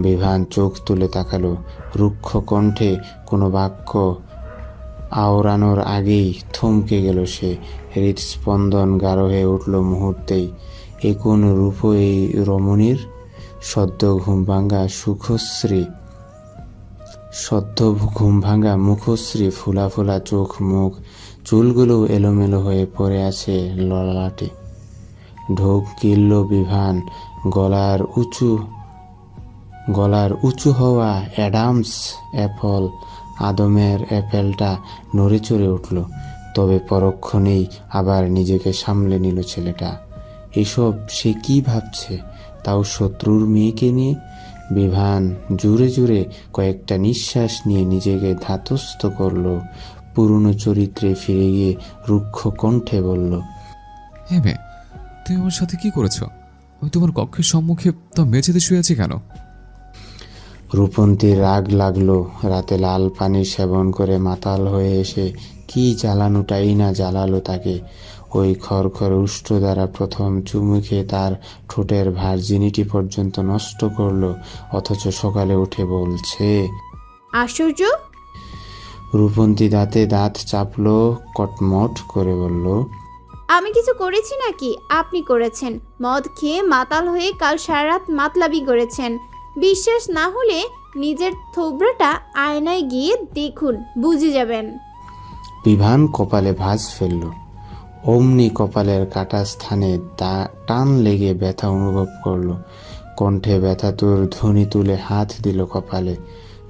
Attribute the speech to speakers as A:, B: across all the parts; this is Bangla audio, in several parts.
A: বিভান চোখ তুলে তাকালো। রুক্ষ কণ্ঠে কোনো বাক্য আওড়ানোর আগেই থমকে গেল সে। হৃদস্পন্দন গাঢ় হয়ে উঠল মুহূর্তেই। এ কোন রূপ এই রমণীর! সদ্য ঘুম ভাঙা মুখশ্রী, ফুলা ফুলা চোখ মুখ, চুলগুলো এলোমেলো হয়ে পড়ে আছে ললাটে। ঢোক গিলল বিভান। গলার উঁচু হওয়া অ্যাডামস আদমের অ্যাপেলটা নড়ে চড়ে উঠল। তবে পরক্ষণেই আবার নিজেকে সামলে নিল ছেলেটা। এসব সে কি ভাবছে, তাও শত্রুর মেয়েকে নিয়ে? বিভান জুড়ে জুড়ে কয়েকটা নিঃশ্বাস নিয়ে নিজেকে ধাতস্থ করল। পুরনো চরিত্রে ফিরে গিয়ে রুক্ষ কণ্ঠে বলল,
B: হ্যাঁ মেয়ে, তুমি আমার সাথে কি করেছো? আমি তোমার কক্ষের সম্মুখে তো মেঝেতে শুয়ে আছি কেন?
A: রূপন্তীর রাগ লাগলো। রাতে লাল পানি সেবন করে মাতাল হয়ে এসে কি জ্বালানোটাই না জ্বালালো তাকে। ওই খড়খড় উষ্ঠ দ্বারা প্রথম চুমু খেয়ে তার ঠোঁটের ভার্জিনিটি পর্যন্ত নষ্ট করলো, অথচ সকালে উঠে বলছে।
C: আশ্চর্য!
A: রূপন্তী দাঁতে দাঁত চাপলো, কটমট করে বলল,
C: আমি কিছু করেছি নাকি? আপনি করেছেন। মদ খেয়ে মাতাল হয়ে কাল সারা রাত মাতলামি করেছেন। বিশ্বাস না হলে নিজের থোবড়াটা আয়নায় গিয়ে দেখুন, বুঝে যাবেন।
A: বিভান কপালে ভাঁজ ফেলল। অমনি কপালের কাটা স্থানে টান লেগে ব্যথা অনুভব করলো। কণ্ঠে ব্যথাতুর ধ্বনি তুলে হাত দিল কপালে।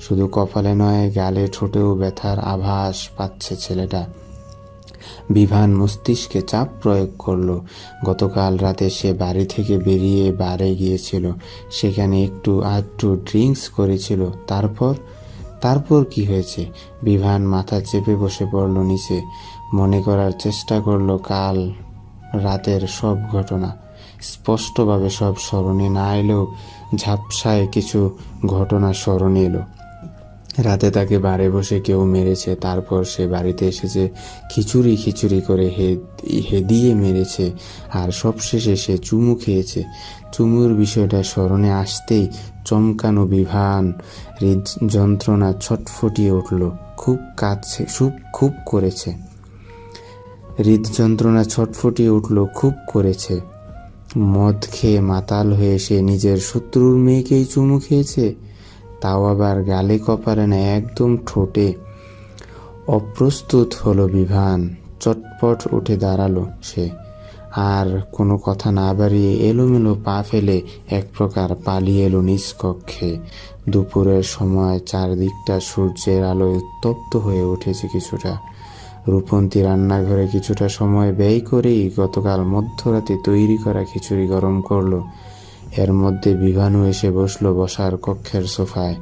A: শুধু কপালে নয়, গালে ঠোঁটেও ব্যথার আভাস পাচ্ছে ছেলেটা। বিভান মস্তিষ্কে চাপ প্রয়োগ করলো। গতকাল রাতে সে বাড়ি থেকে বেরিয়ে বারে গিয়েছিল, সেখানে একটু আধটু ড্রিঙ্কস করেছিল। তারপর কি হয়েছে? বিভান মাথা চেপে বসে পড়ল নিচে। মনে করার চেষ্টা করলো কাল রাতের সব ঘটনা। স্পষ্টভাবে সব স্মরণে না এলেও ঝাপসায় কিছু ঘটনা স্মরণে এলো। রাতে তাকে বারে বসে কেউ মেরেছে, তারপর সে বাড়িতে এসেছে, খিচুড়ি করে হেদিয়ে মেরেছে, আর সবশেষে সে চুমু খেয়েছে। চুমুর বিষয়টা স্মরণে আসতেই চমকানো বিভান হৃদযন্ত্রণা ছটফটিয়ে উঠল। খুব করেছে। মদ খেয়ে মাতাল হয়ে সে নিজের শত্রুর মেয়েকেই চুমু খেয়েছে, তাও আবার গালে কপালে না, একদম ঠোঁটে। অপ্রস্তুত হলো বিভান। চটপট উঠে দাঁড়ালো সে। আর কোনো কথা না বাড়িয়ে এলোমেলো পা ফেলে এক প্রকার পালিয়ে এলো নিজ কক্ষে। দুপুরের সময় চারদিকটা সূর্যের আলোয় উত্তপ্ত হয়ে উঠেছে কিছুটা। রূপন্তী রান্নাঘরে কিছুটা সময় ব্যয় করেই গতকাল মধ্যরাতে তৈরি করা খিচুড়ি গরম করলো। এর মধ্যে বিভানু এসে বসলো বসার কক্ষের সোফায়।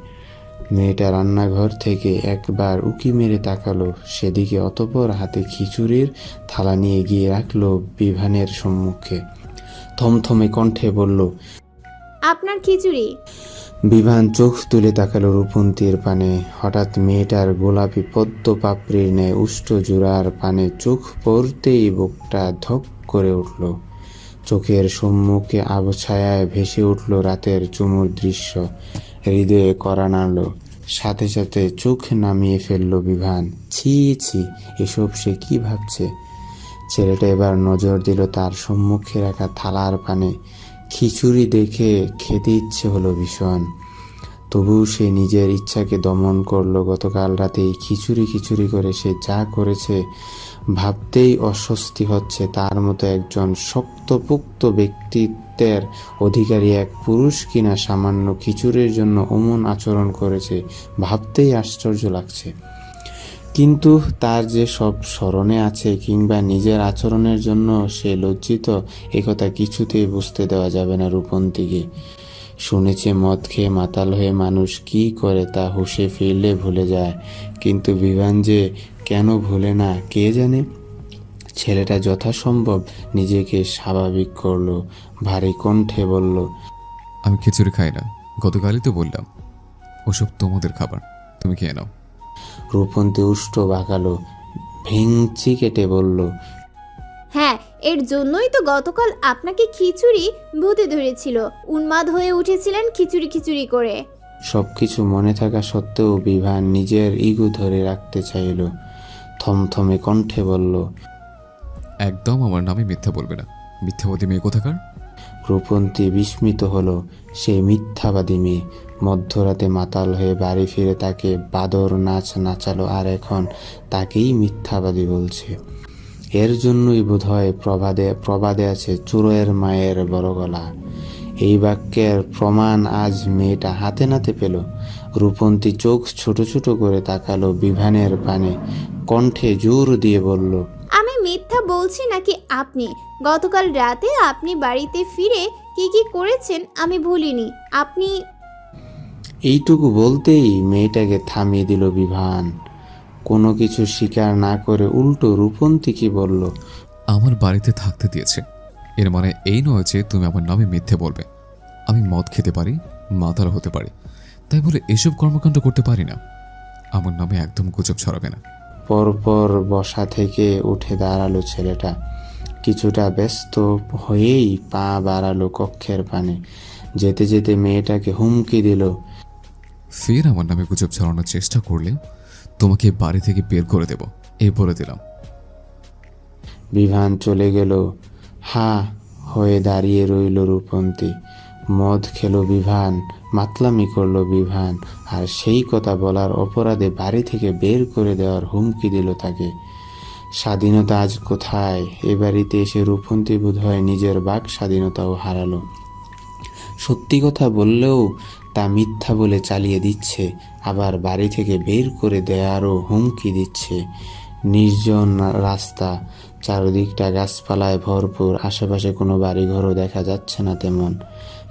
A: মেয়েটা রান্নাঘর থেকে একবার উকি মেরে তাকালো সেদিকে, অতঃপর হাতে খিচুড়ির থালা নিয়ে গিয়ে রাখলো বিভানের সম্মুখে। থমথমে কণ্ঠে বলল,
C: আপনার খিচুড়ি।
A: বিভান চোখ তুলে তাকালো রূপন্তীর পানে। হঠাৎ মেয়েটার গোলাপি পদ্ম পাপড়ির ন্যায় উষ্ঠ জোড়ার পানে চোখ পড়তেই বুকটা ধক করে উঠল। চোখের সম্মুখে আবছায়ায় ভেসে উঠল রাতের চুমুর দৃশ্য। হৃদয়ে কড়া নাড়ল। সাথে সাথে চোখ নামিয়ে ফেলল বিভান। ছি ছি, এসব সে কি ভাবছে? ছেলেটা এবার নজর দিল তার সম্মুখে রাখা থালার পানে। খিচুড়ি দেখে খেতে ইচ্ছে হলো ভীষণ। তবুও সে নিজের ইচ্ছাকে দমন করলো। গতকাল রাতেই খিচুড়ি করে সে যা করেছে ভাবতেই অস্বস্তি হচ্ছে। তার মতো একজন শক্তপোক্ত ব্যক্তিত্বের অধিকারী এক পুরুষ কিনা সামান্য খিচুড়ির জন্য অমন আচরণ করেছে, ভাবতেই আশ্চর্য লাগছে। কিন্তু তার যে সব স্মরণে আছে কিংবা নিজের আচরণের জন্য সে লজ্জিত, একথা কিছুতেই বুঝতে দেওয়া যাবে না রূপন্তীকে। শুনেছে মদ খেয়ে মাতাল হয়ে মানুষ কি করে তা হুঁশে ফিরলে ভুলে যায়, কিন্তু বিভান যে কেন ভুলে না কে জানে। ছেলেটা যথাসম্ভব নিজেকে স্বাভাবিক করলো, ভারী কণ্ঠে বলল,
B: আমি খিচুড়ি খাই না, গতকালই তো বললাম। ওসব তোমাদের খাবার, তুমি খেয়ে নাও।
A: রূপন্তী উষ্ঠ বাঁকালো, ভেঙচি কেটে বলল,
C: হ্যাঁ, এর জন্যই তো গতকাল আপনাকে খিচুড়ি ভূতে ধরেছিল। উন্মাদ হয়ে উঠেছিলেন খিচুড়ি করে।
A: সবকিছু মনে থাকা সত্ত্বেও বিভান নিজের ইগো ধরে রাখতে চাইল। থমথমে কণ্ঠে বলল,
B: একদম আমার নামে মিথ্যা বলবে না, মিথ্যাবাদী মেয়ে কোথাকার।
A: রূপন্তী বিস্মিত হলো। সে মিথ্যাবাদী মেয়ে। মধ্যরাতে মাতাল হয়ে বাড়ি ফিরে তাকে বাদর নাচ নাচালো, আর এখন তাকেই মিথ্যাবাদী বলছে। এর জন্যই বোধহয় প্রবাদে আছে চোরের মায়ের বড় গলা। এই বাক্যের প্রমাণ আজ মেয়েটা হাতে নাতে পেল। রূপন্তী চোখ ছোট ছোট করে তাকালো বিভানের পানে, কণ্ঠে জোর দিয়ে বলল,
C: আমি মিথ্যা বলছি নাকি আপনি? গতকাল রাতে আপনি বাড়িতে ফিরে কি কি করেছেন আমি ভুলিনি। আপনি
A: এইটুকু বলতেই মেয়েটাকে থামিয়ে দিল বিভান। কোনো কিছু স্বীকার না করে উল্টো রূপন্তীকে বলল,
B: আমার বাড়িতে থাকতে দিয়েছে, এর মানে এই নয় যে তুমি আমার নামে মিথ্যে বলবে। আমি মদ খেতে পারি, মাতাল হতে পারি, তাই বলে এসব কর্মকাণ্ড করতে পারি না। আমার নামে একদম গুজব ছড়াবে না।
A: পরপর বসা থেকে উঠে দাঁড়ালো ছেলেটা। কিছুটা ব্যস্ত হয়েই পা বাড়ালো কক্ষের পানে। যেতে যেতে মেয়েটাকে হুমকি দিল,
B: ফের আমার নামে গুজব ছড়ানোর চেষ্টা করলে তোমাকে বাড়ি থেকে বের করে দেব, এই বলে দিলাম।
A: বিভান চলে গেল। হা হয়ে দাঁড়িয়ে রইল রূপন্তী। মদ খেলো বিভান, মাতলামি করলো বিভান, আর সেই কথা বলার অপরাধে বাড়ি থেকে বের করে দেওয়ার হুমকি দিল তাকে। স্বাধীনতা আজ কোথায়? এ বাড়িতে এসে রূপন্তী বোধহয় নিজের বাক স্বাধীনতাও হারালো। সত্যি কথা বললেও তা মিথ্যা বলে চালিয়ে দিচ্ছে, আবার বাড়ি থেকে বের করে দেওয়ারও হুমকি দিচ্ছে। নির্জন রাস্তা, চারদিকটা গাছপালায় ভরপুর, আশেপাশে কোনো বাড়িঘরও দেখা যাচ্ছে না তেমন।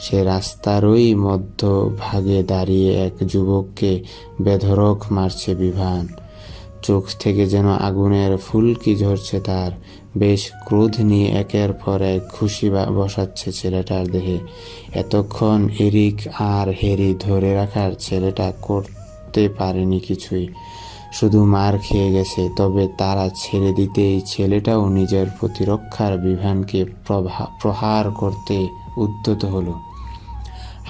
A: সে রাস্তারই মধ্যভাগে দাঁড়িয়ে এক যুবককে বেধড়ক মারছে বিভান। চোখ থেকে যেন আগুনের ফুলকি ঝরছে তার। বেশ ক্রোধ নিয়ে একের পর এক ঘুষি বসাচ্ছে ছেলেটার দেহে। এতক্ষণ এরিক আর হেরি ধরে রাখার ছেলেটা করতে পারেনি কিছুই, শুধু মার খেয়ে গেছে। তবে তারা ছেড়ে দিতেই ছেলেটাও নিজের প্রতিরক্ষার বিভানকে প্রহার করতে উদ্যত হলো।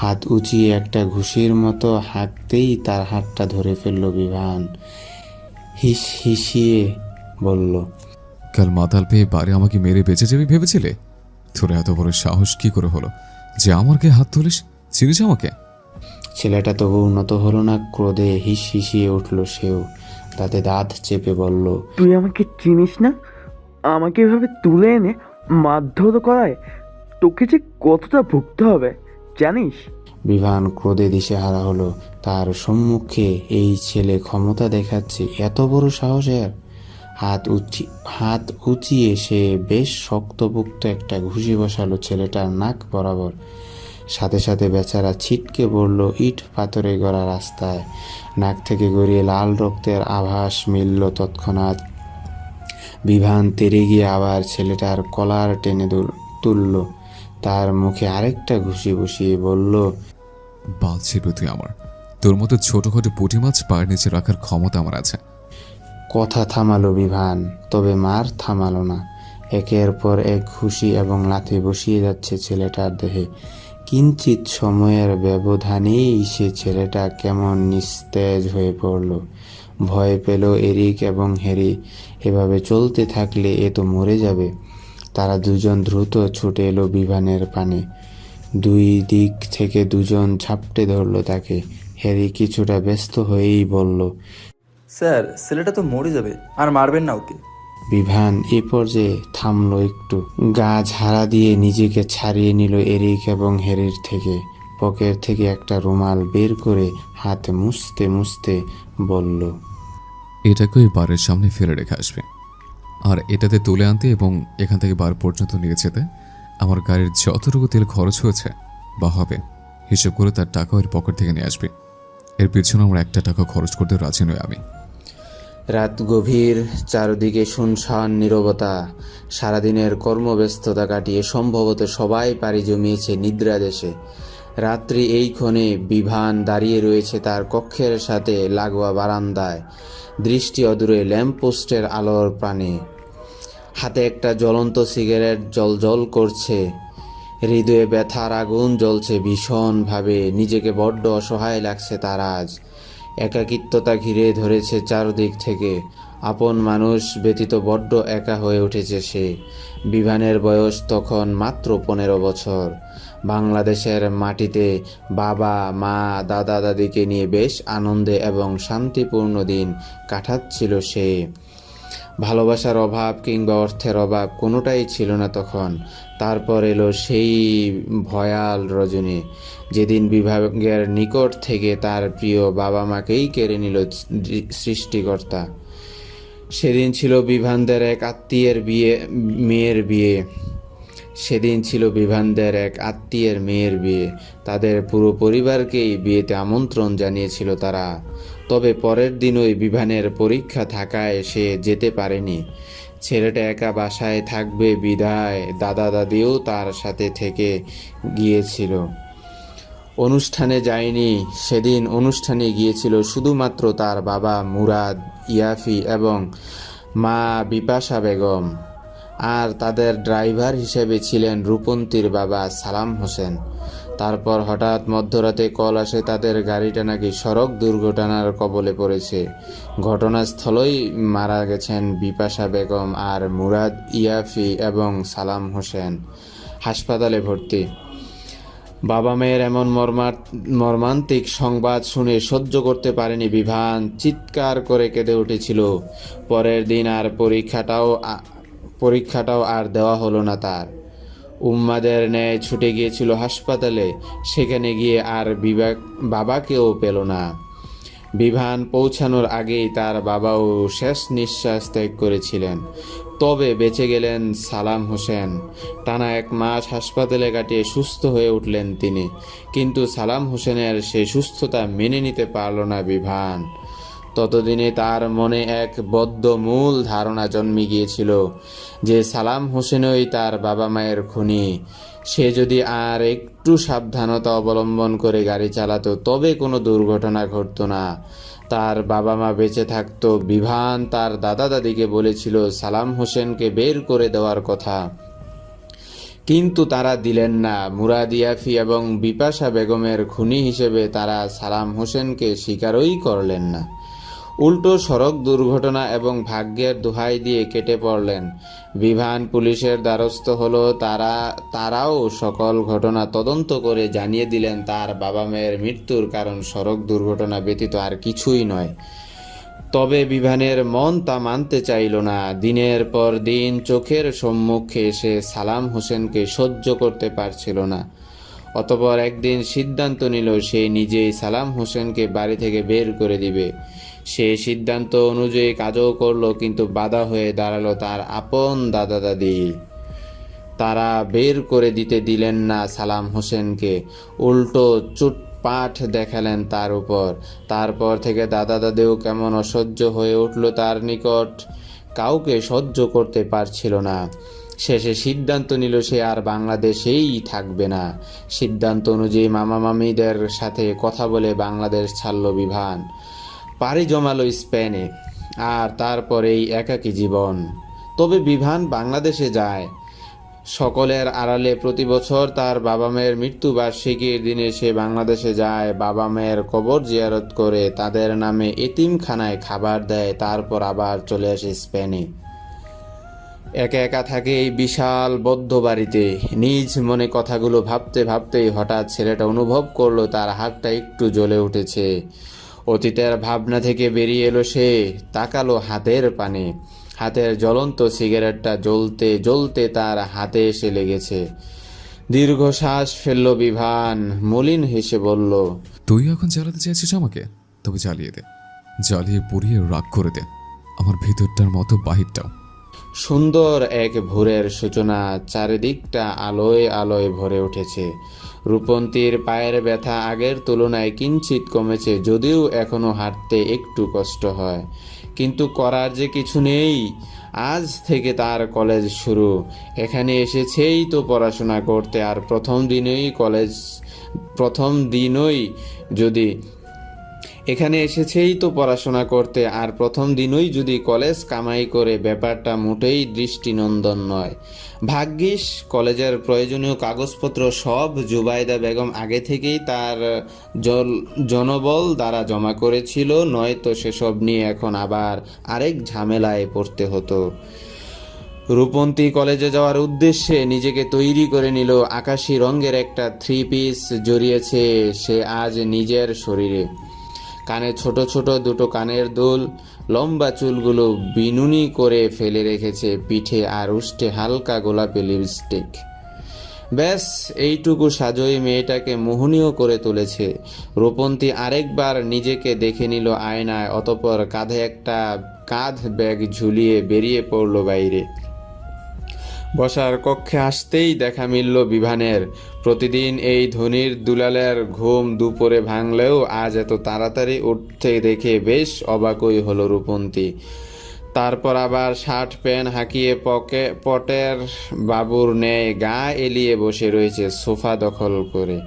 A: হাত উঁচিয়ে একটা ঘুষির মতো হাঁকতেই তার হাতটা ধরে ফেলল বিভান। হিসিয়ে বলল,
B: কাল মাতাল পেয়ে বাড়ি আমাকে মেরে বেঁচে যাবি ভেবেছিলে? তোর এত বড় সাহস কি করে হলো যে আমার গায়ে হাত তুলিস? চিনিস আমাকে?
A: ছেলেটা তবু উন্নত হলো না। ক্রোধে হিসিয়ে উঠল সেও। তাতে দাঁত চেপে বলল,
D: তুই আমাকে চিনিস না? আমাকে এভাবে তুলে এনে মারধর করায় তোকে যে কতটা ভুগতে হবে জানিস?
A: বিভান ক্রোধে দিশেহারা হলো। তার সম্মুখে এই ছেলে ক্ষমতা দেখাচ্ছে, এত বড় সাহসের! হাত উঁচিয়ে সে বেশ শক্তপোক্ত একটা ঘুষি বসালো ছেলেটার নাক বরাবর। সাথে সাথে বেচারা ছিটকে পড়ল ইট পাথরে গড়া রাস্তায়। নাক থেকে গড়িয়ে লাল রক্তের আভাস মিলল তৎক্ষণাৎ। বিভান তেরে গিয়ে আবার ছেলেটার কলার টেনে তুলল। তার মুখে আরেকটা ঘুষি বসিয়ে বলল,
B: বাল ছিড়বে তুই আমার। তোর মতো ছোটখাটো পুঁটি মাছ পায়ের নিচে রাখার ক্ষমতা আমার আছে।
A: কথা থামালো বিভান, তবে মার থামালো না। একের পর এক ঘুষি এবং লাথি বসিয়ে যাচ্ছে ছেলেটার দেহে। কিঞ্চিত সময়ের ব্যবধানেই সে ছেলেটা কেমন নিস্তেজ হয়ে পড়ল। ভয় পেল এরিক এবং হ্যারি। এভাবে চলতে থাকলে এ তো মরে যাবে। তারা দুজন দ্রুত ছুটে এলো বিভানের পানে। দুই দিক থেকে দুজন ঝাপটে ধরল তাকে। হ্যারি কিছুটা ব্যস্ত হয়েই বলল,
E: স্যার, ছেলেটা তো মরে যাবে, আর মারবেন না ওকে।
A: বিভান এ পর্যায়ে থামলো একটু। গা ঝাড়া দিয়ে নিজেকে ছাড়িয়ে নিল এরিক এবং হ্যারির থেকে। পকেট থেকে একটা রুমাল বের করে হাত মুছতে মুছতে বলল,
B: এটাকে ওই বারের সামনে ফেলে রেখে আসবে, আর এটাতে তুলে আনতে এবং এখান থেকে বার পর্যন্ত নিয়ে যেতে আমার গাড়ির যতটুকু তেল খরচ হয়েছে বা হবে হিসেব করে তার টাকা ওর পকেট থেকে নিয়ে আসবে। এর পিছনে আমার একটা টাকা খরচ করতে রাজি নই আমি।
A: রাত গভীর, চারদিকে শুনশান নীরবতা। সারাদিনের কর্মব্যস্ততা কাটিয়ে সম্ভবত সবাই পাড়ি জমিয়েছে নিদ্রা দেশে। রাত্রি এই ক্ষণে বিভান দাঁড়িয়ে রয়েছে তার কক্ষের সাথে লাগোয়া বারান্দায়, দৃষ্টি অদূরে ল্যাম্পপোস্টের আলোর প্রাণে। হাতে একটা জ্বলন্ত সিগারেট জলজল করছে। হৃদয়ে ব্যথার আগুন জ্বলছে ভীষণভাবে। নিজেকে বড্ড অসহায় লাগছে তার আজ। একাকিত্বতা ঘিরে ধরেছে চারদিক থেকে। আপন মানুষ ব্যতীত বড্ড একা হয়ে উঠেছে সে। বিভানের বয়স তখন মাত্র 15 বছর। বাংলাদেশের মাটিতে বাবা মা দাদা দাদিকে নিয়ে বেশ আনন্দে এবং শান্তিপূর্ণ দিন কাটাচ্ছিল সে। ভালোবাসার অভাব কিংবা অর্থের অভাব কোনোটাই ছিল না তখন। তারপর এলো সেই ভয়াল রজনী, যেদিন বিভাগের নিকট থেকে তার প্রিয় বাবা মাকেই কেড়ে নিল সৃষ্টিকর্তা। সেদিন ছিল বিভানদের এক আত্মীয়ের মেয়ের বিয়ে। তাদের পুরো পরিবারকেই বিয়েতে আমন্ত্রণ জানিয়েছিল তারা। তবে পরের দিনই বিভানের পরীক্ষা থাকায় সে যেতে পারেনি। ছেলেটা একা বাসায় থাকবে বিধায় দাদা দাদিও তার সাথে থেকে গিয়েছিল। অনুষ্ঠানে যায়নি। সেদিন অনুষ্ঠানে গিয়েছিল শুধুমাত্র তার বাবা মুরাদ, ইয়াফি এবং মা বিপাশা বেগম। আর তাদের ড্রাইভার হিসেবে ছিলেন রূপন্তীর বাবা সালাম হোসেন। তারপর হঠাৎ মধ্যরাতে কল আসে তাদের গাড়িটা নাকি সড়ক দুর্ঘটনার কবলে পড়েছে। ঘটনাস্থলেই মারা গেছেন বিপাশা বেগম আর মুরাদ, ইয়াফি এবং সালাম হোসেন হাসপাতালে ভর্তি। বাবা মেয়ের এমন মর্মান্তিক সংবাদ শুনে সহ্য করতে পারেনি বিভান। চিৎকার করে কেঁদে উঠেছিল। পরের দিন আর পরীক্ষাটাও আর দেওয়া হলো না তার। উম্মাদের ন্যায় ছুটে গিয়েছিল হাসপাতালে। সেখানে গিয়ে আর বাবাকেও পেল না। বিভান পৌঁছানোর আগেই তার বাবাও শেষ নিঃশ্বাস ত্যাগ করেছিলেন। তবে বেঁচে গেলেন সালাম হোসেন। টানা 1 মাস হাসপাতালে কাটিয়ে সুস্থ হয়ে উঠলেন তিনি। কিন্তু সালাম হোসেনের সেই সুস্থতা মেনে নিতে পারল না বিভান। ততদিনে তার মনে এক বদ্ধমূল ধারণা জন্মে গিয়েছিল যে সালাম হোসেনই তার বাবা মায়ের খুনি। সে যদি আর একটু সাবধানতা অবলম্বন করে গাড়ি চালাতো তবে কোনো দুর্ঘটনা ঘটতো না। তার বাবা মা বেঁচে থাকতো। বিভান তার দাদা দাদিকে বলেছিল সালাম হোসেনকে বের করে দেওয়ার কথা, কিন্তু তারা দিলেন না। মুরাদ, ইয়াফি এবং বিপাশা বেগমের খুনি হিসেবে তারা সালাম হোসেনকে স্বীকারই করলেন না। উল্টো সড়ক দুর্ঘটনা এবং ভাগ্যের দোহাই দিয়ে কেটে পড়লেন। বিভান পুলিশের দ্বারস্থ হলো। তারাও সকল ঘটনা তদন্ত করে জানিয়ে দিলেন তার বাবা মায়ের মৃত্যুর কারণ সড়ক দুর্ঘটনা ব্যতীত আর কিছুই নয়। তবে বিভানের মন তা মানতে চাইল না। দিনের পর দিন চোখের সম্মুখে সে সালাম হোসেনকে সহ্য করতে পারছিল না। অতঃপর একদিন সিদ্ধান্ত নিল সে নিজেই সালাম হোসেনকে বাড়ি থেকে বের করে দিবে। সে সিদ্ধান্ত অনুযায়ী কাজও করল, কিন্তু বাধা হয়ে দাঁড়ালো তার আপন দাদা দাদি। তারা বের করে দিতে দিলেন না সালাম হোসেনকে, উল্টো চুটপাট দেখালেন তার উপর। তারপর থেকে দাদা দাদিও কেমন অসহ্য হয়ে উঠল তার নিকট। কাউকে সহ্য করতে পারছিল না। শেষে সিদ্ধান্ত নিল সে আর বাংলাদেশেই থাকবে না। সিদ্ধান্ত অনুযায়ী মামা মামিদের সাথে কথা বলে বাংলাদেশ ছাড়ল বিভান। পাড়ি জমালো স্পেনে। আর তারপরেই একাকী জীবন। তবে বিভান বাংলাদেশে যায় সকলের আড়ালে। প্রতি বছর তার বাবা মায়ের মৃত্যুবার্ষিকীর দিনে সে বাংলাদেশে যায়, বাবা মায়ের কবর জিয়ারত করে, তাদের নামে এতিমখানায় খাবার দেয়, তারপর আবার চলে আসে স্পেনে। একা একা থাকে এই বিশাল বদ্ধ বাড়িতে। নিজ মনে কথাগুলো ভাবতে ভাবতেই হঠাৎ ছেলেটা অনুভব করলো তার হাতটা একটু জ্বলে উঠেছে। অতীতের ভাবনা থেকে বেরিয়ে এলো সে। তাকালো হাতের পানে। হাতের জ্বলন্ত সিগারেটটা জ্বলতে জ্বলতে তার হাতে এসে লেগেছে। দীর্ঘশ্বাস ফেলল বিভান। মলিন হেসে বলল,
B: তুই এখন জ্বালাতে চাইছিস আমাকে? তবে জ্বালিয়ে দে, জ্বালিয়ে পুড়িয়ে রাগ করে দে, আমার ভিতরটার মতো বাহিরটাও।
A: সুন্দর এক ভোরের সূচনা। চারিদিকটা আলোয় আলোয় ভরে উঠেছে। রূপন্তীর পায়ের ব্যথা আগের তুলনায় কিঞ্চিত কমেছে, যদিও এখনো হাঁটতে একটু কষ্ট হয়। কিন্তু করার যে কিছু নেই। আজ থেকে তার কলেজ শুরু। এখানে এসেছেই তো পড়াশোনা করতে। আর প্রথম দিনই যদি এখানে এসেছেই তো পড়াশোনা করতে, আর প্রথম দিনই যদি কলেজ কামাই করে, ব্যাপারটা মোটেই দৃষ্টিনন্দন নয়। ভাগ্যিস কলেজের প্রয়োজনীয় কাগজপত্র সব জুবাইদা বেগম আগে থেকেই তার জনবল দ্বারা জমা করেছিল, নয়তো সেসব নিয়ে এখন আবার আরেক ঝামেলায় পড়তে হতো। রূপন্তী কলেজে যাওয়ার উদ্দেশ্যে নিজেকে তৈরি করে নিল। আকাশি রঙের একটা 3 পিস জড়িয়েছে সে আজ নিজের শরীরে। কানে ছোট ছোট দুটো কানের দুল, লম্বা চুলগুলো বিনুনি করে ফেলে রেখেছে পিঠে, আর উষ্ঠে হালকা গোলাপি লিপস্টিক। ব্যাস এইটুকু সাজই মেয়েটাকে মোহনীয় করে তুলেছে। রূপন্তী আরেকবার নিজেকে দেখে নিল আয়নায়, অতঃপর কাঁধে একটা কাঁধ ব্যাগ ঝুলিয়ে বেরিয়ে পড়ল বাইরে। বসার কক্ষে আসতেই দেখা মিলল বিভানের। প্রতিদিন এই ধনির দুলালের ঘুম দুপুরে ভাঙলেও আজ এত তাড়াতাড়ি উঠতে দেখে বেশ অবাকই হলো রূপন্তী। তারপর আবার শার্ট প্যান্ট হাঁকিয়ে পটের বাবুর ন্যায় গা এলিয়ে বসে রয়েছে সোফা দখল করে,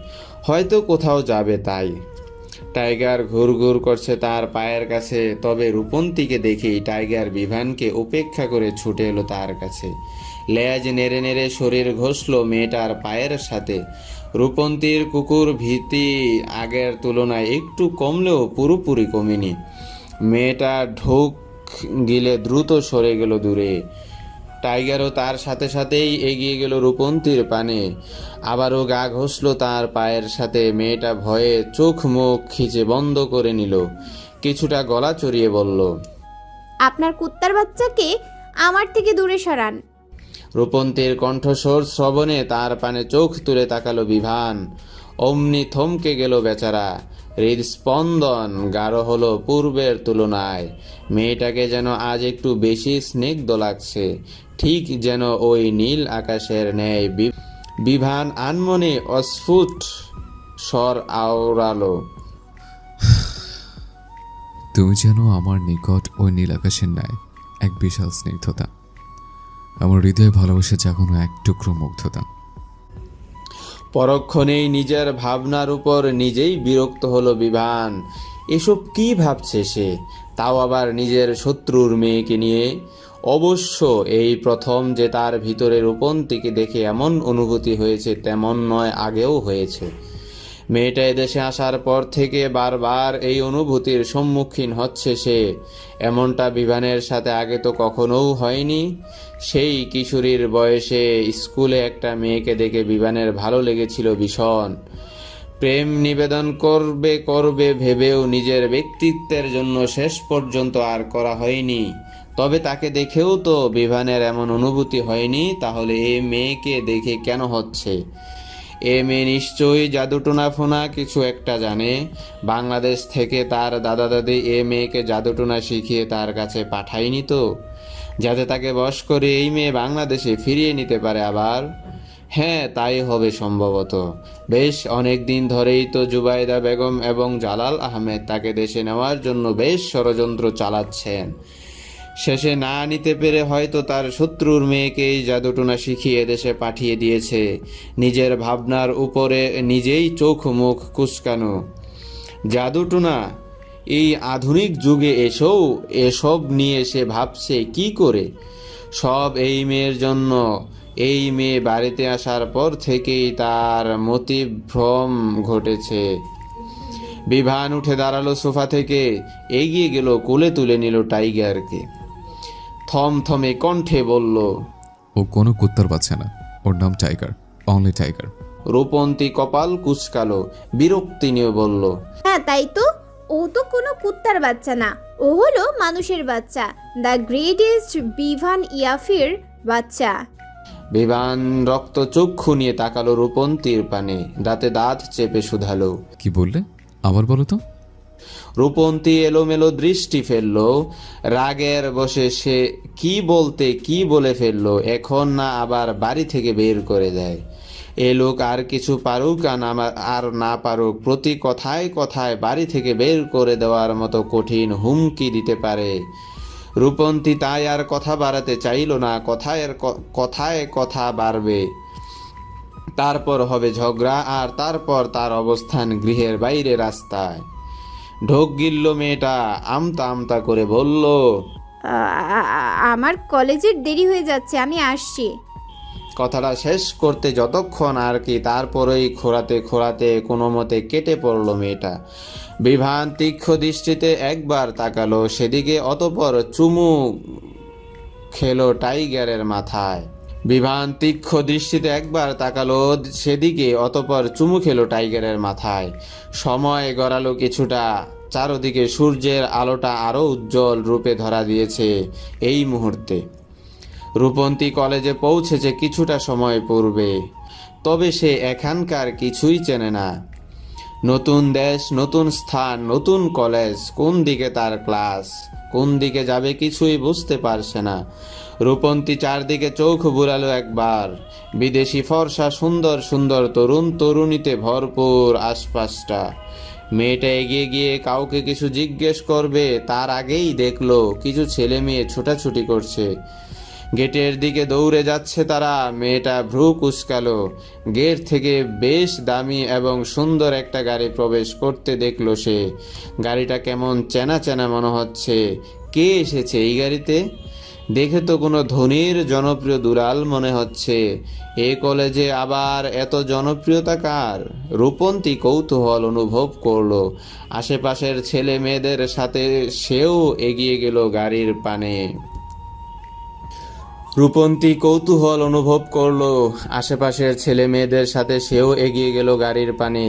A: হয়তো কোথাও যাবে তাই। টাইগার ঘুরঘুর করছে তার পায়ের কাছে, তবে রূপন্তীকে দেখেই টাইগার বিভানকে উপেক্ষা করে ছুটে এলো তার কাছে। লেজ নেড়ে নেড়ে শরীর ঘষল মেয়েটার পায়ের সাথে। রূপন্তীর কুকুর ভীতি আগের তুলনায় একটু কমলেও পুরোপুরি কমেনি। মেয়েটা ঢোক গিলে দ্রুত সরে গেল দূরে। টাইগারও তার সাথে সাথেই এগিয়ে গেল রূপন্তীর পানে, আবারও গা ঘষল তার পায়ের সাথে। মেয়েটা ভয়ে চোখ মুখ খিচে বন্ধ করে নিল, কিছুটা গলা চড়িয়ে বলল,
C: আপনার কুত্তার বাচ্চাকে আমার থেকে দূরে সরান।
A: রূপন্তীর কণ্ঠস্বর শ্রবণে তার পানে চোখ তুলে তাকালো বিভান। অমনি থমকে গেল বেচারা। হৃদস্পন্দন গাঢ় হলো পূর্বের তুলনায়। মেয়েটাকে যেন আজ একটু বেশি স্নিগ্ধ লাগছে, ঠিক যেন ওই নীল আকাশের ন্যায়। বিভান আনমনে অস্ফুট স্বর আওড়ালো,
B: তুমি যেন আমার নিকট ওই নীল আকাশের ন্যায় এক বিশাল স্নিগ্ধতা, আমার হৃদয়ে ভালোবাসা জাগানো এক টুকরো মুগ্ধতা।
A: পরক্ষণেই নিজের ভাবনার উপর নিজেই বিরক্ত হলো বিভান। এসব কি ভাবছে সে, তাও আবার নিজের শত্রুর মেয়েকে নিয়ে। অবশ্য এই প্রথম যে তার ভিতরে রূপন্তীকে দেখে এমন অনুভূতি হয়েছে, তেমন নয়, আগেও হয়েছে। মেয়েটা এদেশে আসার পর থেকে বারবার এই অনুভূতির সম্মুখীন হচ্ছে সে। এমনটা বিভানের সাথে আগে তো কখনোও হয়নি। সেই কিশোরীর বয়সে স্কুলে একটা মেয়েকে দেখে বিভানের ভালো লেগেছিল ভীষণ। প্রেম নিবেদন করবে ভেবেও নিজের ব্যক্তিত্বের জন্য শেষ পর্যন্ত আর করা হয়নি। তবে তাকে দেখেও তো বিভানের এমন অনুভূতি হয়নি, তাহলে এই মেয়েকে দেখে কেন হচ্ছে? এ মেয়ে নিশ্চয়ই জাদুটোনা ফোনা কিছু একটা জানে। বাংলাদেশ থেকে তার দাদা দাদি এ মেয়েকে জাদুটোনা শিখিয়ে তার কাছে পাঠায়নি তো, যাতে তাকে বশ করে এই মেয়ে বাংলাদেশে ফিরিয়ে নিতে পারে আবার? হ্যাঁ, তাই হবে সম্ভবত। বেশ অনেক দিন ধরেই তো জুবাইদা বেগম এবং জালাল আহমেদ তাকে দেশে নেওয়ার জন্য বেশ ষড়যন্ত্র চালাচ্ছেন। শেষে না নিতে পেরে হয়তো তার শত্রুর মেয়েকেই জাদুটোনা শিখিয়ে দেশে পাঠিয়ে দিয়েছে। নিজের ভাবনার উপরে নিজেই চোখ মুখ কুঁচকানো। জাদুটোনা এই আধুনিক যুগে এসব নিয়ে সে ভাবছে কি করে? সব এই মেয়ের জন্য। এই মেয়ে বাড়িতে আসার পর থেকেই তার মতিভ্রম ঘটেছে। বিভান উঠে দাঁড়ালো সোফা থেকে, এগিয়ে গেল, কোলে তুলে নিল টাইগারকে। থমথমে কণ্ঠে বলল,
B: ও কোনো কুত্তার বাচ্চা না, ওর নাম টাইগার, অনলি টাইগার।
A: রূপন্তী কপাল কুঁচকালো, বিরক্তি নিয়ে বলল,
C: হ্যাঁ তাই তো, ও তো কোনো কুত্তার বাচ্চা না, ও হলো মানুষের বাচ্চা, দ্য গ্রেটেস্ট বিভান ইয়াফির বাচ্চা।
A: বিভান রক্ত চক্ষু নিয়ে তাকালো রূপন্তীর পানে, দাঁতে দাঁত চেপে শুধালো,
B: কি বললে? আবার বলো তো।
A: রূপন্তী এলোমেলো দৃষ্টি ফেলল। রাগের বসে সে কি বলতে কি বলে ফেলল, এখন না আবার বাড়ি থেকে বের করে দেয়। এ লোক আর কিছু পারুক আর না পারুক, প্রতি কথায় কথায় বাড়ি থেকে বের করে দেওয়ার মতো কঠিন হুমকি দিতে পারে। রূপন্তী তাই আর কথা বাড়াতে চাইল না। কথায় কথা বাড়বে, তারপর হবে ঝগড়া, আর তারপর তার অবস্থান গৃহের বাইরে রাস্তায়। ঢোক গিলল মেয়েটা, আমতা আমতা করে বলল,
C: আমার কলেজের দেরি হয়ে যাচ্ছে, আমি আসছি।
A: কথাটা শেষ করতে যতক্ষণ আর কি, তারপরেই খোঁড়াতে খোঁড়াতে কোনো মতে কেটে পড়ল মেয়েটা। বিভান তীক্ষ্ণ দৃষ্টিতে একবার তাকালো সেদিকে, অতঃপর চুমু খেলো টাইগারের মাথায়। বিভান তীক্ষ্ণ দৃষ্টিতে একবার তাকালো সেদিকে, অতঃপর চুমু খেলো টাইগারের মাথায়। সময় গড়ালো কিছুটা, চারদিকে সূর্যের আলোটা আরো উজ্জ্বল রূপে ধরা দিয়েছে এই মুহূর্তে। রূপন্তী কলেজে পৌঁছেছে কিছুটা সময় পূর্বে, তবে সে এখানকার কিছুই চেনে না। নতুন দেশ, নতুন স্থান, নতুন কলেজ, কোন দিকে তার ক্লাস, কোন দিকে যাবে কিছুই বুঝতে পারছে না। রূপন্তী চারদিকে চোখ বুলালো একবার। বিদেশি ফর্সা সুন্দর সুন্দর তরুণ তরুণীতে ভরপুর আশপাশটা। মেয়েটা এগিয়ে গিয়ে কাউকে কিছু জিজ্ঞেস করবে তার আগেই দেখলো কিছু ছেলে মেয়ে ছোটাছুটি করছে। গেটের দিকে দৌড়ে যাচ্ছে তারা। মেয়েটা ভ্রু কুঁচকালো। গেট থেকে বেশ দামি এবং সুন্দর একটা গাড়ি প্রবেশ করতে দেখলো সে। গাড়িটা কেমন চেনা চেনা মনে হচ্ছে। কে এসেছে এই গাড়িতে? দেখে তো কোনো ধনীর জনপ্রিয় দুলাল মনে হচ্ছে। এ কলেজে আবার এত জনপ্রিয়তা কার? রূপন্তী কৌতূহল অনুভব করলো। আশেপাশের ছেলে মেয়েদের সাথে সেও এগিয়ে গেল গাড়ির পানে। রূপন্তী কৌতূহল অনুভব করলো। আশেপাশের ছেলে মেয়েদের সাথে সেও এগিয়ে গেল গাড়ির পানে।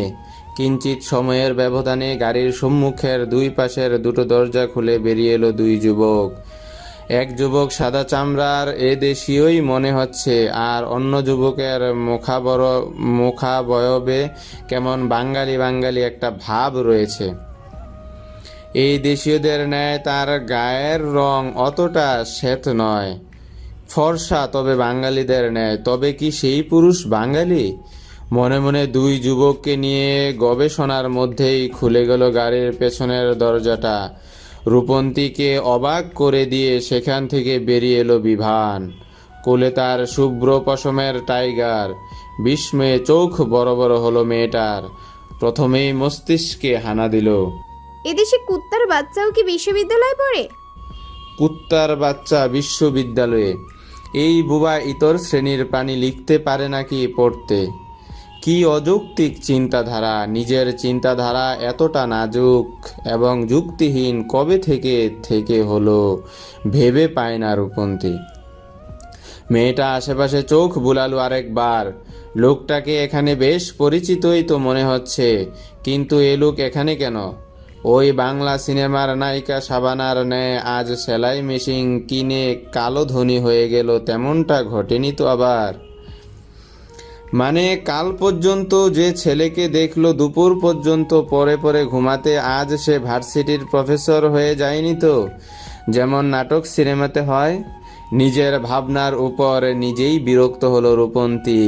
A: কিঞ্চিত সময়ের ব্যবধানে গাড়ির সম্মুখের দুই পাশের দুটো দরজা খুলে বেরিয়ে এলো দুই যুবক। এক যুবক সাদা চামড়ার, এ দেশীয়ই মনে হচ্ছে, আর অন্য যুবকের মুখাবয়বে কেমন বাঙালি বাঙালি একটা ভাব রয়েছে। এই দেশীয়দের ন্যায় তার গায়ের রং অতটা শ্বেত নয়, ফর্সা, তবে বাঙালিদের ন্যায়। তবে কি সেই পুরুষ বাঙালি? মনে মনে দুই যুবককে নিয়ে গবেষণার মধ্যেই খুলে গেল গাড়ির পেছনের দরজাটা। রূপন্তীকে অবাক করে দিয়ে সেখান থেকে বেরিয়ে এলো বিভান। কোলে তার শুভ্র পশমের টাইগার। বিস্ময়ে চোখ বড় বড় হলো মেয়েটার। প্রথমেই মস্তিষ্কে হানা দিল।
C: এদেশে কুত্তার বাচ্চাও কি বিশ্ববিদ্যালয়ে পড়ে?
A: কুত্তার বাচ্চা বিশ্ববিদ্যালয়ে? এই বুবা ইতর শ্রেণীর প্রাণী লিখতে পারে নাকি পড়তে? কি অযৌক্তিক চিন্তাধারা! নিজের চিন্তাধারা এতটা নাজুক এবং যুক্তিহীন কবে থেকে থেকে হলো ভেবে পায় না রূপন্তী। মেয়েটা আশেপাশে চোখ বুলালো আরেকবার। লোকটাকে এখানে বেশ পরিচিতই তো মনে হচ্ছে, কিন্তু এ লোক এখানে কেন? ওই বাংলা সিনেমার নায়িকা শাবানার ন্যায় আজ সেলাই মেশিন কিনে কালো ধনী হয়ে গেল, তেমনটা ঘটেনি তো আবার? মানে কাল পর্যন্ত যে ছেলেকে দেখলো দুপুর পর্যন্ত পরে পরে ঘুমাতে, আজ সে ভার্সিটির প্রফেসর হয়ে যায়নি তো, যেমন নাটক সিনেমাতে হয়? নিজের ভাবনার উপর নিজেই বিরক্ত হলো রূপন্তী।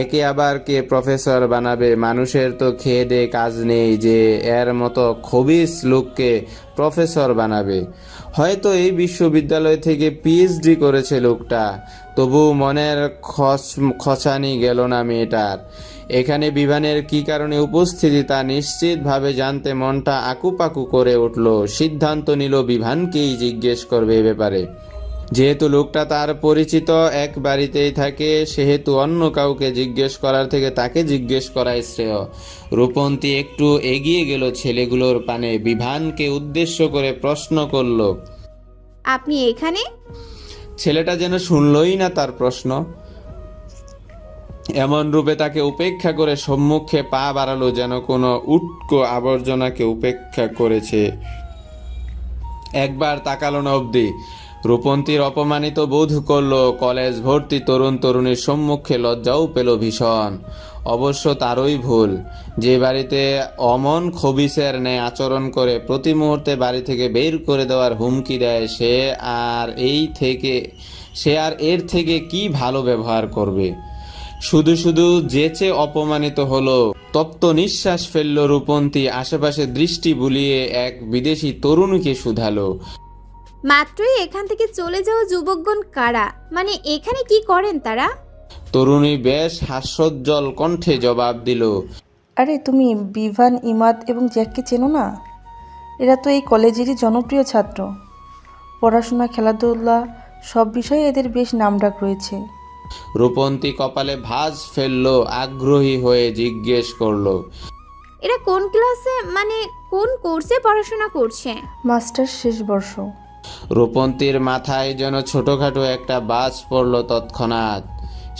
A: একে আবার কে প্রফেসর বানাবে? মানুষের তো খেয়ে দে কাজ নেই যে এর মতো খবিস লোককে প্রফেসর বানাবে। হয়তো এই বিশ্ববিদ্যালয় থেকে পিএইচডি করেছে লোকটা, তবু মনের খচানি গেল না মেয়েটার। এখানে বিভানের কি কারণে উপস্থিতি তা নিশ্চিতভাবে জানতে মনটা আকুপাকু করে উঠল। সিদ্ধান্ত নিল বিভানকেই জিজ্ঞেস করবে এ ব্যাপারে। যেহেতু লোকটা তার পরিচিত, এক বাড়িতেই থাকে, সেহেতু অন্য কাউকে জিজ্ঞেস করার থেকে তাকে জিজ্ঞেস করাই শ্রেয়। রূপন্তী একটু এগিয়ে গেল ছেলেগুলোর পানে। বিভানকে উদ্দেশ্য করে প্রশ্ন করল,
C: আপনি এখানে?
A: ছেলেটা যেন শুনলই না তার প্রশ্ন। এমন রূপে তাকে উপেক্ষা করে সম্মুখে পা বাড়ালো, যেন কোনো উটকো আবর্জনাকে উপেক্ষা করেছে। একবার তাকালো না অবধি। রূপন্তীর অপমানিত বোধ করলো। কলেজ ভর্তি তরুণ তরুণীর সম্মুখে লজ্জাও পেল ভীষণ। অবশ্য তারই ভুল। যে বাড়িতে অমন খবিসের ন্যায় আচরণ করে, প্রতি মুহূর্তে বাড়ি থেকে বের করে দেওয়ার হুমকি দেয়, সে আর এর থেকে কি ভালো ব্যবহার করবে? শুধু শুধু যেচে অপমানিত হলো। তপ্ত নিঃশ্বাস ফেলল রূপন্তী। আশেপাশে দৃষ্টি বুলিয়ে এক বিদেশি তরুণীকে শুধালো,
C: মাত্রই এখান থেকে চলে যাওয়া যুবকগণ কারা? মানে এখানে কি করেন তারা?
A: তরুণী বেশ হাস্যোজ্জ্বল কণ্ঠে জবাব দিল,
F: আরে তুমি বিভান, ইমাদ এবং জ্যাককে চেনো না? এরা তো এই কলেজেরই জনপ্রিয় ছাত্র। পড়াশোনা, খেলাধুলা সব বিষয়ে এদের বেশ নামডাক রয়েছে।
A: রূপন্তী কপালে ভাঁজ ফেললো, আগ্রহী হয়ে জিজ্ঞেস করলো,
C: এরা কোন ক্লাসে, মানে কোন কোর্সে পড়াশোনা করছে?
F: মাস্টার্স শেষ বর্ষ।
A: রূপন্তীর মাথায় যেন ছোটখাটো একটা বাজ পড়ল তৎক্ষণাৎ।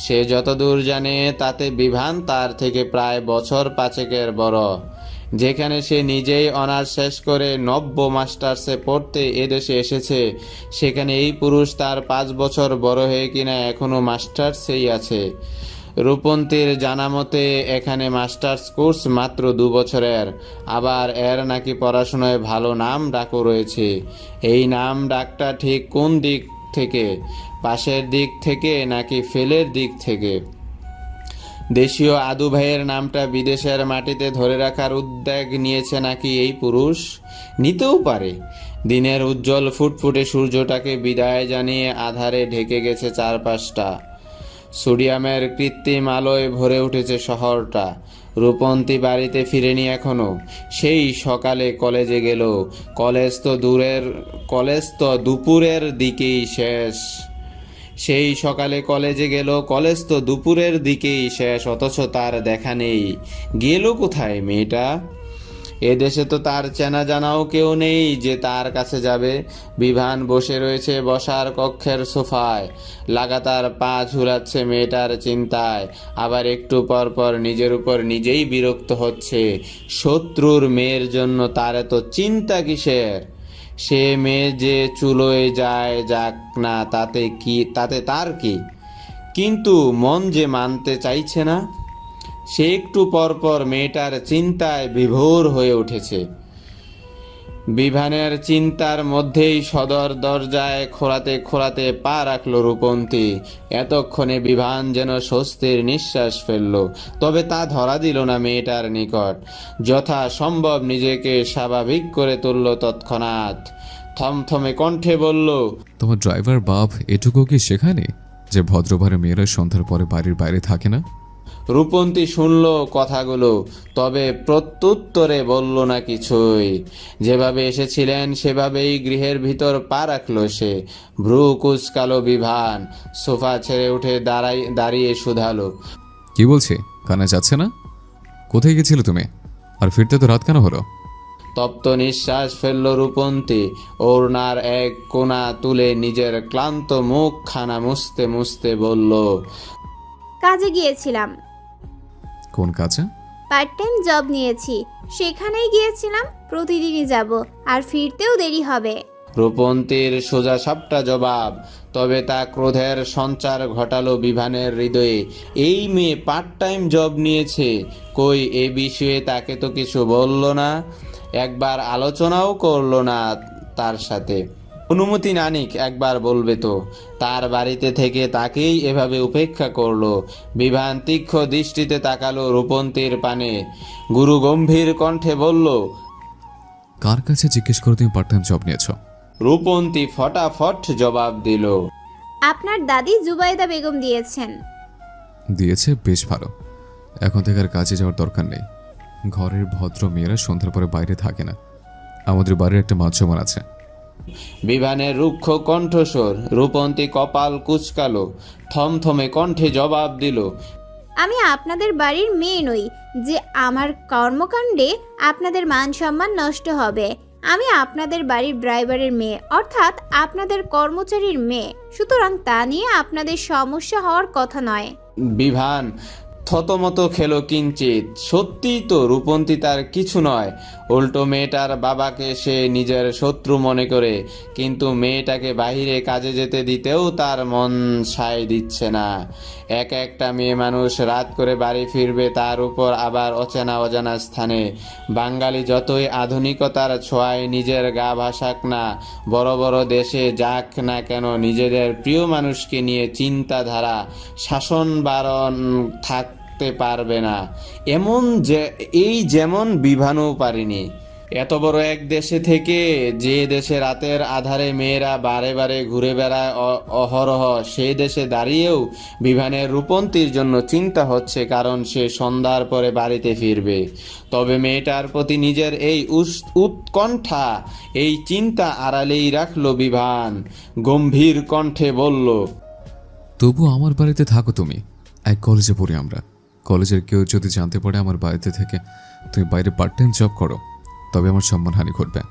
A: সে যতদূর জানে তাতে বিভান তার থেকে প্রায় বছর 5 বড়। যেখানে সে নিজেই অনার্স শেষ করে নব্য মাস্টার্সে পড়তে এদেশে এসেছে, সেখানে এই পুরুষ তার 5 বছর বড় হয়ে কিনা এখনো মাস্টার্সেই আছে। রূপন্তীর জানা মতে এখানে মাস্টার্স কোর্স মাত্র 2 বছরের। আবার এর নাকি পড়াশোনায় ভালো নাম ডাকও রয়েছে। এই নাম ডাকটা ঠিক কোন দিক থেকে? পাশের দিক থেকে নাকি ফেলের দিক থেকে? দেশীয় আদু ভাইয়ের নামটা বিদেশের মাটিতে ধরে রাখার উদ্যোগ নিয়েছে নাকি এই পুরুষ? নিতেও পারে। দিনের উজ্জ্বল ফুটফুটে সূর্যটাকে বিদায় জানিয়ে আধারে ঢেকে গেছে চারপাশটা। সোডিয়ামের কৃত্রিম আলোয় ভরে উঠেছে শহরটা। রূপন্তী বাড়িতে ফিরেনি এখনো। সেই সকালে কলেজে গেল। কলেজ তো দুপুরের দিকেই শেষ। সেই সকালে কলেজে গেল, কলেজ তো দুপুরের দিকেই শেষ, অথচ তার দেখা নেই। গেল কোথায় মেয়েটা? এদেশে তো তার চেনা জানাও কেউ নেই যে তার কাছে যাবে। বিভান বসে রয়েছে বসার কক্ষের সোফায়, লাগাতার পা ঝুলাচ্ছে মেয়েটার চিন্তায়। আবার একটু পর পর নিজের উপর নিজেই বিরক্ত হচ্ছে। শত্রুর মেয়ের জন্য তার এত চিন্তা কিসের? সে মেয়ে যে চুলোয় যায়, যাক না, তাতে তার কি? কিন্তু মন যে মানতে চাইছে না। সে একটু পর পর মেয়েটার চিন্তায় বিভোর হয়ে উঠেছে। বিভানের চিন্তার মধ্যেই সদর দরজায় খোঁড়াতে খোঁড়াতে পা রাখল রূপন্তী। এতক্ষণে বিভান যেন স্বস্তির নিঃশ্বাস ফেলল, তবে তা ধরা দিল না মেয়েটার নিকট। যথা সম্ভব নিজেকে স্বাভাবিক করে তুলল তৎক্ষণাৎ। থমথমে কণ্ঠে বলল,
B: তোমার ড্রাইভার বাপ এটুকু কি শেখায়নি যে ভদ্রভারে মেয়েরা সন্ধ্যার পরে বাড়ির বাইরে থাকে না?
A: রূপন্তী শুনল কথাগুলো, তবে প্রত্যুত্তরে বলল না কিছুই। যেভাবে এসেছিলেন সেভাবেই গৃহের ভিতর পা রাখল সে। ভ্রু কুচকালো বিভান। সোফা ছেড়ে উঠে দাঁড়িয়ে শুধালো,
B: কি বলছি, কানে যাচ্ছে না? কোথায় গেছিলে তুমি? আর ফিরতে তো রাত কেন হলো?
A: তপ্ত নিঃশ্বাস ফেলল রূপন্তী। ওড়নার এক কোণা তুলে নিজের ক্লান্ত মুখখানা মুছতে মুছতে বলল,
C: কাজে গিয়েছিলাম।
B: কোন কাজে?
C: পার্ট টাইম জব নিয়েছি, সেখানেই গিয়েছিলাম। প্রতিদিনই যাব, আর ফিরতেও দেরি হবে।
A: রূপন্তীর সোজা সাপটা জবাব, তবে তা ক্রোধের সঞ্চার ঘটালো বিভানের হৃদয়ে। এই মেয়ে পার্ট টাইম জব নিয়েছে, কই এ বিষয়ে তাকে তো কিছু বলল না, একবার আলোচনাও করলো না তার সাথে। অনুমতি না নিক, একবার বলবে তো। তার বাড়িতে থেকে তাকেই এভাবে উপেক্ষা করলো। বিভান তীক্ষ্ণ দৃষ্টিতে তাকালো রূপন্তীর পানে, গুরু গম্ভীর কণ্ঠে বলল,
B: কার কাছে জিজ্ঞেস করে তুমি পার্ট টাইম জব নিয়েছো?
A: রূপন্তী ফটাফট জবাব দিল,
C: আপনার দাদি জুবাইদা বেগম দিয়েছেন।
B: দিয়েছে, বেশ ভালো। এখন থেকে আর কাজে যাওয়ার দরকার নেই। ঘরের ভদ্র মেয়েরা সন্ধ্যার পরে বাইরে থাকে না। আমাদের বাড়ির একটা মাছমান আছে।
A: বিভানের রুক্ষ কণ্ঠস্বর। রূপন্তী কপাল কুচকালো, থমথমে কণ্ঠে জবাব দিল,
C: আমি আপনাদের বাড়ির মেয়ে নই যে আমার কর্মকাণ্ডে আপনাদের মান সম্মান নষ্ট হবে। আমি আপনাদের বাড়ির ড্রাইভারের মেয়ে, অর্থাৎ আপনাদের কর্মচারীর মেয়ে। সুতরাং তা নিয়ে আপনাদের সমস্যা হওয়ার কথা নয়।
A: বিভান থতমত খেলো কিঞ্চিত। সত্যিই তো রূপন্তী তার কিছু নয়, উল্টো মেয়েটার বাবাকে সে নিজের শত্রু মনে করে। কিন্তু মেয়েটাকে বাইরে কাজে যেতে দিতেও তার মন সায় দিচ্ছে না। একটা মেয়ে মানুষ রাত করে বাড়ি ফিরবে, তার উপর আবার অচেনা অজানা স্থানে। বাঙালি যতই আধুনিকতার ছোঁয়ায় নিজের গা ভাসাক না, বড় বড় দেশে যাক না কেন, নিজেদের প্রিয় মানুষকে নিয়ে চিন্তাধারা শাসন বারণ থাকতে পারবে না। যেমন বিভানও পারেনি। এত বড় এক দেশে থেকে যে দেশে রাতের আধারে মেয়েরা বারে বারে ঘুরে বেড়ায় অহরহ, সেই দেশে দাঁড়িয়েও বিভানের রূপন্তীর জন্য চিন্তা হচ্ছে, কারণ সে সন্ধ্যার পরে বাড়িতে ফিরবে। তবে মেয়েটার প্রতি নিজের এই উৎকণ্ঠা, এই চিন্তা আড়ালেই রাখলো বিভান। গম্ভীর কণ্ঠে বলল,
B: তবু আমার বাড়িতে থাকো তুমি। এক কলেজে পড়ি আমরা। কলেজের কেউ যদি জানতে পারে আমার বাড়িতে থেকে তুমি বাইরে পার্ট টাইম জব করো, তবে আমার সম্মানহানি ঘটবে।